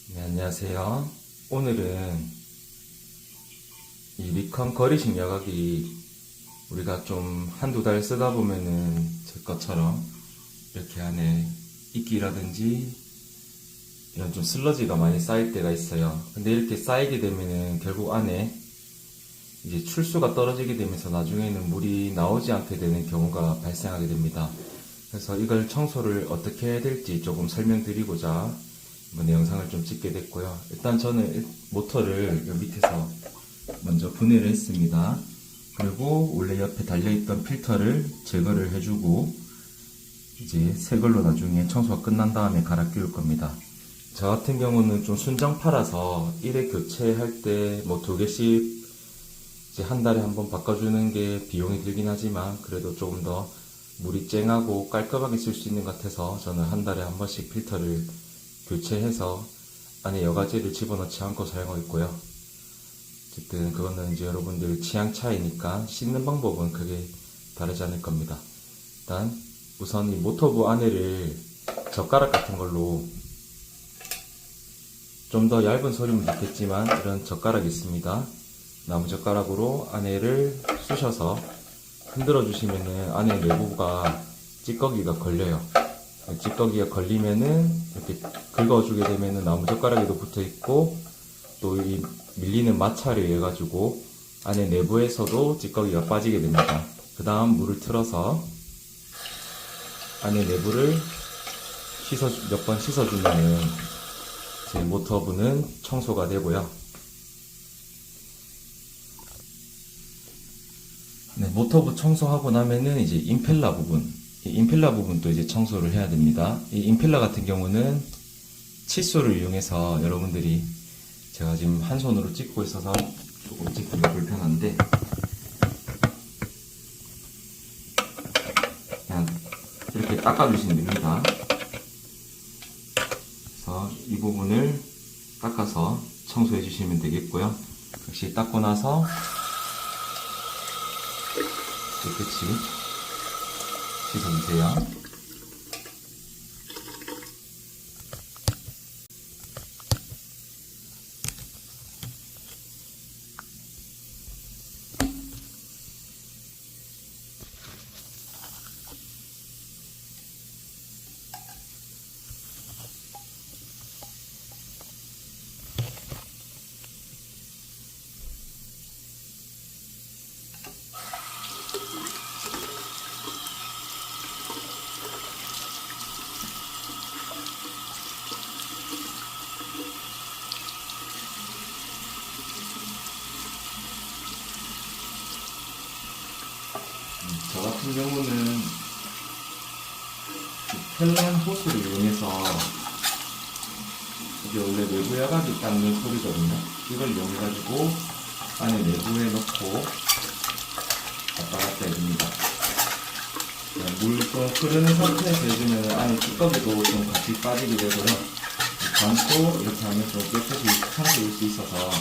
네, 안녕하세요. 오늘은 이 리컨 거리식 여과기 우리가 좀 한두 달 쓰다 보면은 제 것처럼 이렇게 안에 이끼라든지 이런 좀 슬러지가 많이 쌓일 때가 있어요. 근데 이렇게 쌓이게 되면은 결국 안에 이제 출수가 떨어지게 되면서 나중에는 물이 나오지 않게 되는 경우가 발생하게 됩니다. 그래서 이걸 청소를 어떻게 해야 될지 조금 설명드리고자 이번에 영상을 좀 찍게 됐고요. 일단 저는 모터를 요 밑에서 먼저 분해를 했습니다. 그리고 원래 옆에 달려있던 필터를 제거를 해주고 이제 새 걸로 나중에 청소가 끝난 다음에 갈아 끼울 겁니다. 저 같은 경우는 좀 순정파라서 1회 교체할 때 뭐 2개씩 이제 한 달에 한 번 바꿔주는 게 비용이 들긴 하지만 그래도 조금 더 물이 쨍하고 깔끔하게 쓸 수 있는 것 같아서 저는 한 달에 한 번씩 필터를 교체해서 안에 여과제를 집어넣지 않고 사용하고 있고요. 어쨌든 그거는 이제 여러분들 취향 차이니까 씻는 방법은 크게 다르지 않을 겁니다. 일단 우선 이 모터부 안에를 젓가락 같은 걸로 좀 더 얇은 소리면 좋겠지만 이런 젓가락이 있습니다. 나무젓가락으로 안에를 쑤셔서 흔들어 주시면은 안에 내부가 찌꺼기가 걸려요. 찌꺼기가 걸리면은 이렇게 긁어주게 되면은 나무젓가락에도 붙어 있고 또 이 밀리는 마찰에 의해 가지고 안에 내부에서도 찌꺼기가 빠지게 됩니다. 그 다음 물을 틀어서 안에 내부를 몇 번 씻어주면은 제 모터부는 청소가 되고요. 네, 모터부 청소하고 나면은 이제 임펠러 부분, 이 임펠러 부분도 이제 청소를 해야 됩니다. 이 임펠러 같은 경우는 칫솔을 이용해서 여러분들이 제가 지금 한 손으로 찍고 있어서 조금 찍기가 불편한데 그냥 이렇게 닦아주시면 됩니다. 그래서 이 부분을 닦아서 청소해 주시면 되겠고요. 역시 닦고 나서 깨끗이 씻어주세요. 저 같은 경우는 펠렌 호스를 이용해서 이게 원래 내부 여과기 닦는 소리거든요. 이걸 이용해가지고 안에 내부에 넣고 왔다 갔다 해줍니다. 물 좀 흐르는 상태에서 해주면 안에 찌꺼기도 좀 같이 빠지게 되고요. 관도 이렇게 하면 좀 깨끗이 청소할 수 있어서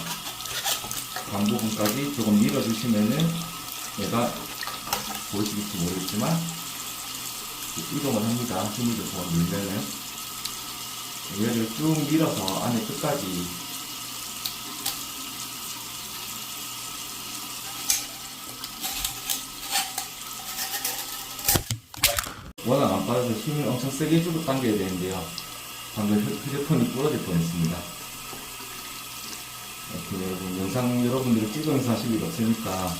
관 부분까지 조금 밀어주시면은 얘가 보이시겠지 모르겠지만 이동을 합니다. 힘이 줘서 밀면은 얘를 쭉 밀어서 안에 끝까지 워낙 안 빠져서 힘을 엄청 세게 주고 당겨야 되는데요. 방금 휴대폰이 부러질 뻔했습니다. 이렇게 여러분 영상 여러분들이 찍으면서 하실 일 없으니까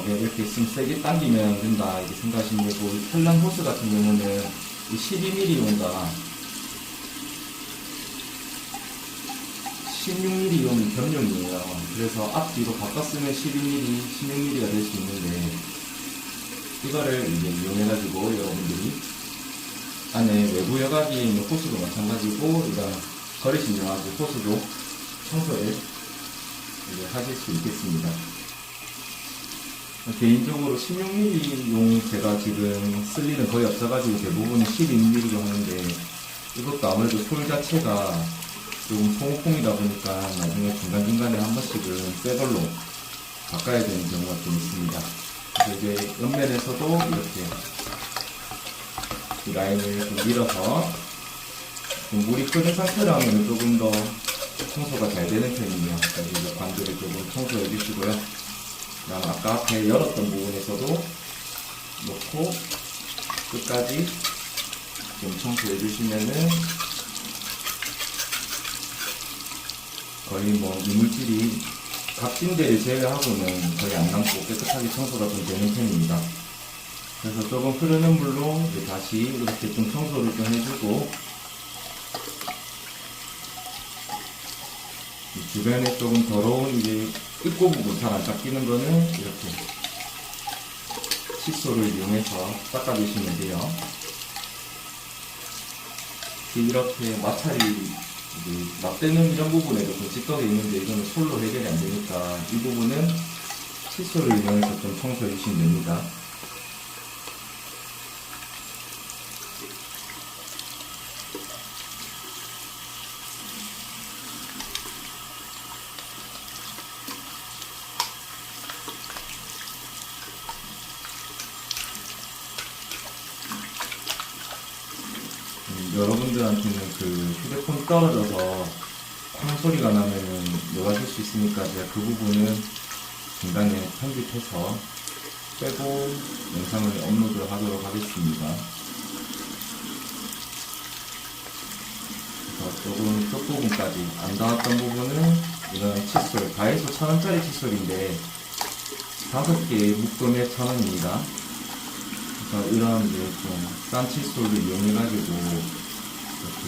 이렇게 좀 세게 당기면 안 된다 이렇게 생각하시면 되고, 이 펠렌 호스 같은 경우는 12mm용과 16mm용 겸용이에요. 그래서 앞뒤로 바꿔 쓰면 12mm, 16mm가 될 수 있는데 이거를 이제 이용해가지고 여러분들이 안에 외부 여과기에 있는 호스도 마찬가지고 이런 거리식 여과기 호스도 청소를 이제 하실 수 있겠습니다. 개인적으로 16mm용 제가 지금 쓸 일은 거의 없어가지고 대부분 12mm용 하는데 이것도 아무래도 솔 자체가 좀 소모품이다 보니까 나중에 중간중간에 한 번씩은 새 걸로 바꿔야 되는 경우가 좀 있습니다. 그래서 이제 옆면에서도 이렇게 이 라인을 좀 밀어서 좀 물이 끓은 상태라면 조금 더 청소가 잘 되는 편이에요. 그래서 이제 관들을 조금 청소해 주시고요. 그다음 아까 앞에 열었던 부분에서도 놓고 끝까지 좀 청소해 주시면은 거의 뭐 이물질이 각진대를 제외하고는 거의 안 남고 깨끗하게 청소가 좀 되는 편입니다. 그래서 조금 흐르는 물로 이제 다시 이렇게 좀 청소를 좀 해주고 이 주변에 조금 더러운 이제 입구 부분 잘 안 닦이는 거는 이렇게 칫솔을 이용해서 닦아주시면 돼요. 이렇게 마찰이 막대는 이런 부분에도 좀 찌꺼기 있는데 이거는 솔로 해결이 안 되니까 이 부분은 칫솔을 이용해서 좀 청소해 주시면 됩니다. 여러분들한테는 그 휴대폰 떨어져서 쾅 소리가 나면은 녹아질 수 있으니까 제가 그 부분은 중간에 편집해서 빼고 영상을 업로드 하도록 하겠습니다. 그래서 조금 끝부분까지 안 닿았던 부분은 이런 칫솔, 다이소 1000원짜리 칫솔인데 5개 묶음에 1000원입니다. 그래서 이런 이제 좀 싼 칫솔을 이용해가지고 이렇게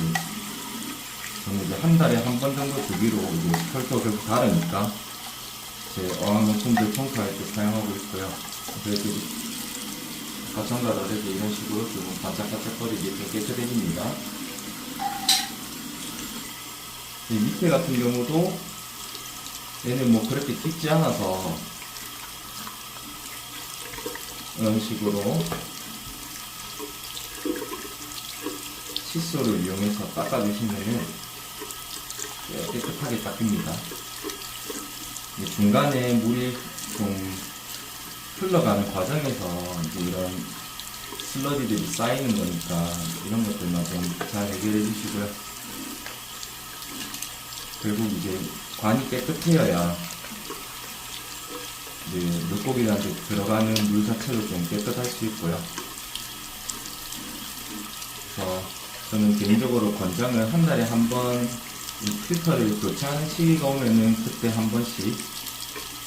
저는 이제 한 달에 한 번 정도 주기로 이제 펄도 결국 다르니까 제 어항용품들 청소할 때 사용하고 있고요. 그래서 가청가다르게 이런 식으로 좀 반짝반짝거리게 좀 깨끗해집니다. 이 밑에 같은 경우도 얘는 뭐 그렇게 깊지 않아서 이런 식으로 칫솔을 이용해서 닦아주시면 깨끗하게 닦입니다. 중간에 물이 좀 흘러가는 과정에서 이런 슬러지들이 쌓이는 거니까 이런 것들만 좀 잘 해결해 주시고요. 결국 이제 관이 깨끗해야 이제 물고기한테 들어가는 물 자체도 좀 깨끗할 수 있고요. 그래서 저는 개인적으로 권장을 한 달에 한 번 이 필터를 교체하는 시기가 오면은 그때 한 번씩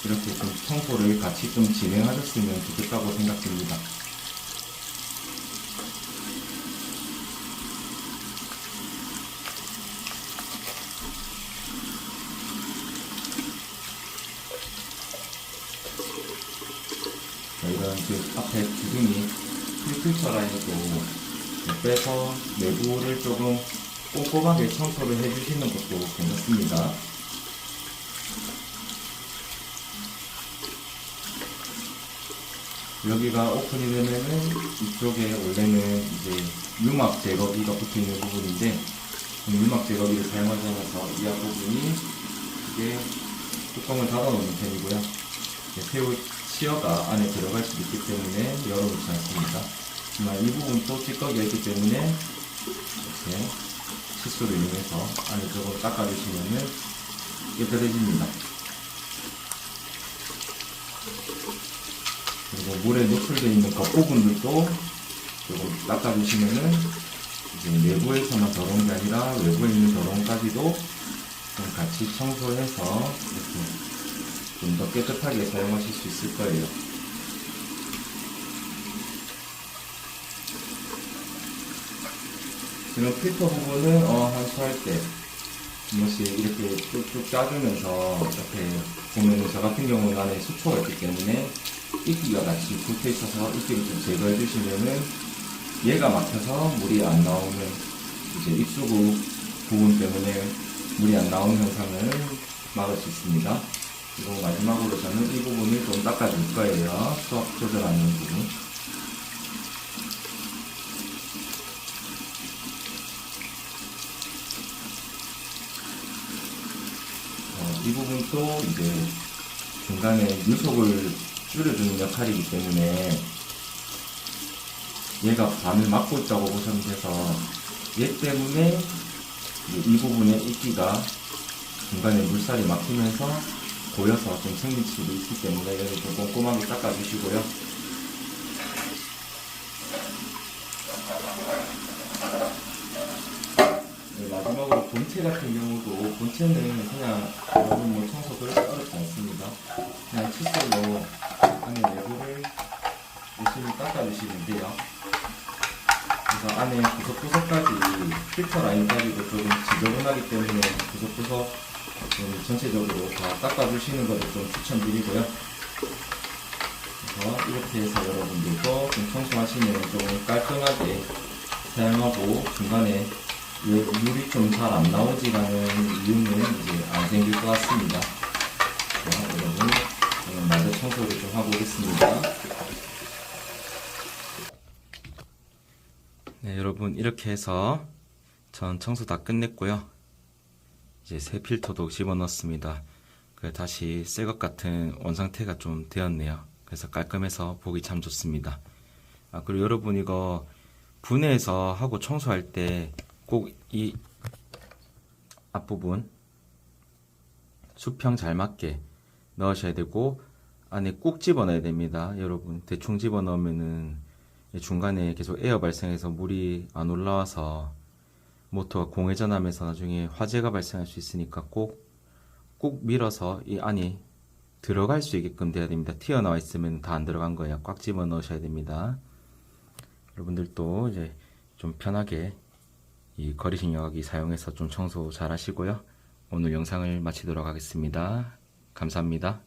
이렇게 좀 청소를 같이 좀 진행하셨으면 좋겠다고 생각됩니다. 이런 그 앞에 기둥이 필터 라인도 빼서 내부를 조금 꼼꼼하게 청소를 해주시는 것도 괜찮습니다. 여기가 오픈이 되면은 이쪽에 원래는 이제 유막 제거기가 붙어 있는 부분인데 유막 제거기를 사용하자면서 이 앞부분이 이게 뚜껑을 닫아 놓는 편이고요. 새우 치어가 안에 들어갈 수도 있기 때문에 열어놓지 않습니다. 하지만 이 부분도 찌꺼기가 있기 때문에 이렇게 칫솔을 이용해서 안에 조금 닦아주시면 깨끗해집니다. 그리고 물에 노출되어 있는 겉부분들도 조금 닦아주시면은 이제 내부에서만 더러운 게 아니라 외부에 있는 더러움까지도 좀 같이 청소해서 이렇게 좀 더 깨끗하게 사용하실 수 있을 거예요. 이런 필터 부분은 한수할 때 한 번씩 이렇게 쭉쭉 짜주면서 옆에 보면은 저 같은 경우는 안에 수초가 있기 때문에 이끼가 같이 붙어 있어서 이끼를 좀 제거해 주시면은 얘가 막혀서 물이 안 나오는 이제 입수구 부분 때문에 물이 안 나오는 현상을 막을 수 있습니다. 그리고 마지막으로 저는 이 부분을 좀 닦아줄 거예요. 수압 조절하는 부분. 이 부분도 이제 중간에 유속을 줄여주는 역할이기 때문에 얘가 반을 막고 있다고 보시면 돼서 얘 때문에 이 부분에 이끼가 중간에 물살이 막히면서 고여서 좀 생길 수도 있기 때문에 여기 좀 꼼꼼하게 닦아주시고요. 네, 마지막으로 본체 같은 경우도 본체는 그냥 여러분 뭐 청소 그렇게 어렵지 않습니다. 그냥 칫솔로 안에 내부를 열심히 닦아주시면 돼요. 그래서 안에 구석구석까지 필터 라인까지도 조금 지저분하기 때문에 구석구석 좀 전체적으로 다 닦아주시는 것을 좀 추천드리고요. 그래서 이렇게 해서 여러분들도 좀 청소하시면 조금 깔끔하게 사용하고 중간에 왜 물이 좀 잘 안 나오지라는 이유는 이제 안 생길 것 같습니다. 자, 여러분 저는 마저 청소를 좀 하고 오겠습니다. 네, 여러분 이렇게 해서 전 청소 다 끝냈고요. 이제 새 필터도 집어넣었습니다. 다시 새 것 같은 원상태가 좀 되었네요. 그래서 깔끔해서 보기 참 좋습니다. 그리고 여러분 이거 분해해서 하고 청소할 때 꼭 이 앞부분 수평 잘 맞게 넣으셔야 되고 안에 꾹 집어넣어야 됩니다. 여러분 대충 집어넣으면은 중간에 계속 에어 발생해서 물이 안 올라와서 모터가 공회전하면서 나중에 화재가 발생할 수 있으니까 꼭 밀어서 이 안이 들어갈 수 있게끔 돼야 됩니다. 튀어나와 있으면 다 안 들어간 거예요. 꽉 집어 넣으셔야 됩니다. 여러분들도 이제 좀 편하게 이 거리식 여과기 사용해서 좀 청소 잘 하시고요. 오늘 영상을 마치도록 하겠습니다. 감사합니다.